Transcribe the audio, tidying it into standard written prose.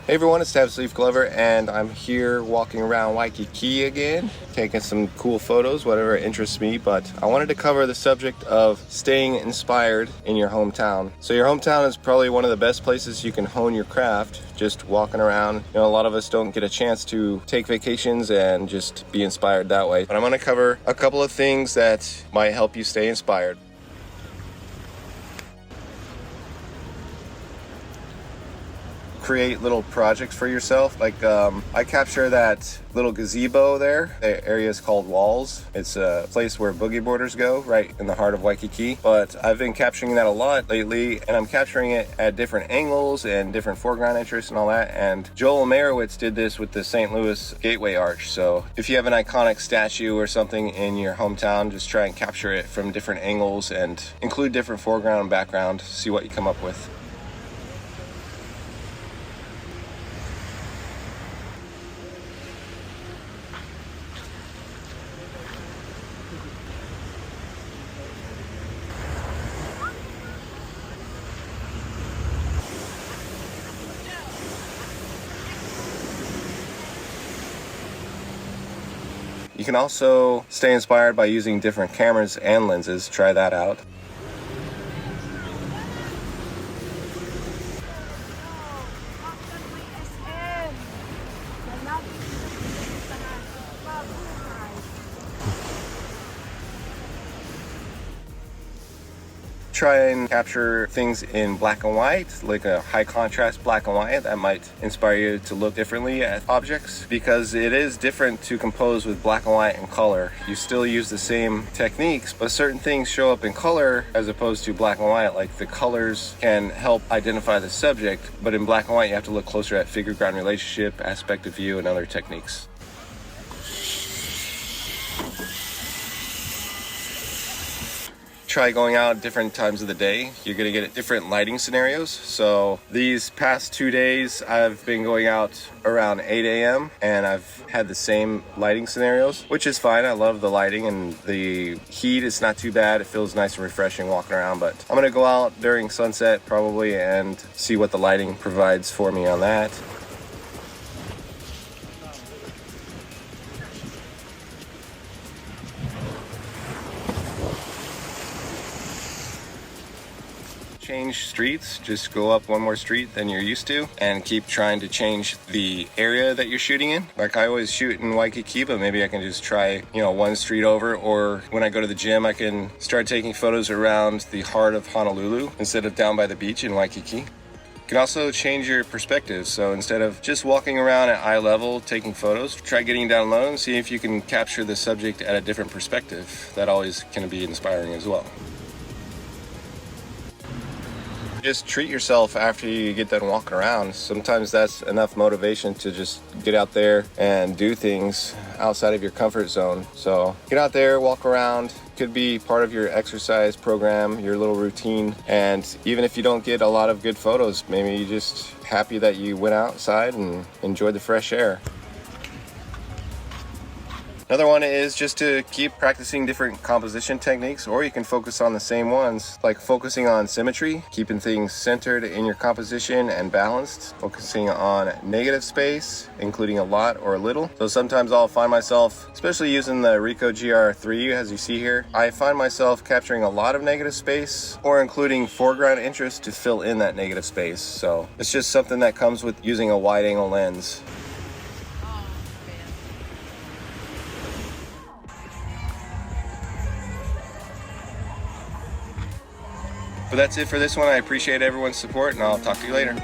Hey everyone, it's Tab Sleeve Glover, and I'm here walking around Waikiki again, taking some cool photos, whatever interests me, but I wanted to cover the subject of staying inspired in your hometown. So your hometown is probably one of the best places you can hone your craft, just walking around. You know, a lot of us don't get a chance to take vacations and just be inspired that way. But I'm going to cover a couple of things that might help you stay inspired. Create little projects for yourself. Like I capture that little gazebo there. The area is called Walls. It's a place where boogie boarders go, right in the heart of Waikiki. But I've been capturing that a lot lately, and I'm capturing it at different angles and different foreground interests and all that. And Joel Meyerowitz did this with the St. Louis Gateway Arch. So if you have an iconic statue or something in your hometown, just try and capture it from different angles and include different foreground and background. See what you come up with. You can also stay inspired by using different cameras and lenses. Try that out. Try and capture things in black and white, like a high contrast black and white. That might inspire you to look differently at objects, because it is different to compose with black and white and color. You still use the same techniques, but certain things show up in color as opposed to black and white. Like the colors can help identify the subject, but in black and white you have to look closer at figure ground relationship, aspect of view, and other techniques. Try going out at different times of the day. You're gonna get different lighting scenarios. So these past 2 days, I've been going out around 8 a.m. and I've had the same lighting scenarios, which is fine. I love the lighting and the heat. It's not too bad. It feels nice and refreshing walking around, but I'm gonna go out during sunset probably and see what the lighting provides for me on that. Change streets, just go up one more street than you're used to and keep trying to change the area that you're shooting in. Like I always shoot in Waikiki, but maybe I can just try, one street over, or when I go to the gym, I can start taking photos around the heart of Honolulu instead of down by the beach in Waikiki. You can also change your perspective. So instead of just walking around at eye level taking photos, try getting down low and see if you can capture the subject at a different perspective. That always can be inspiring as well. Just treat yourself after you get done walking around. Sometimes that's enough motivation to just get out there and do things outside of your comfort zone. So get out there, walk around. Could be part of your exercise program, your little routine. And even if you don't get a lot of good photos, maybe you're just happy that you went outside and enjoyed the fresh air. Another one is just to keep practicing different composition techniques, or you can focus on the same ones, like focusing on symmetry, keeping things centered in your composition and balanced, focusing on negative space, including a lot or a little. So sometimes I'll find myself, especially using the Ricoh GR3 as you see here, I find myself capturing a lot of negative space or including foreground interest to fill in that negative space. So it's just something that comes with using a wide angle lens. But that's it for this one. I appreciate everyone's support, and I'll talk to you later.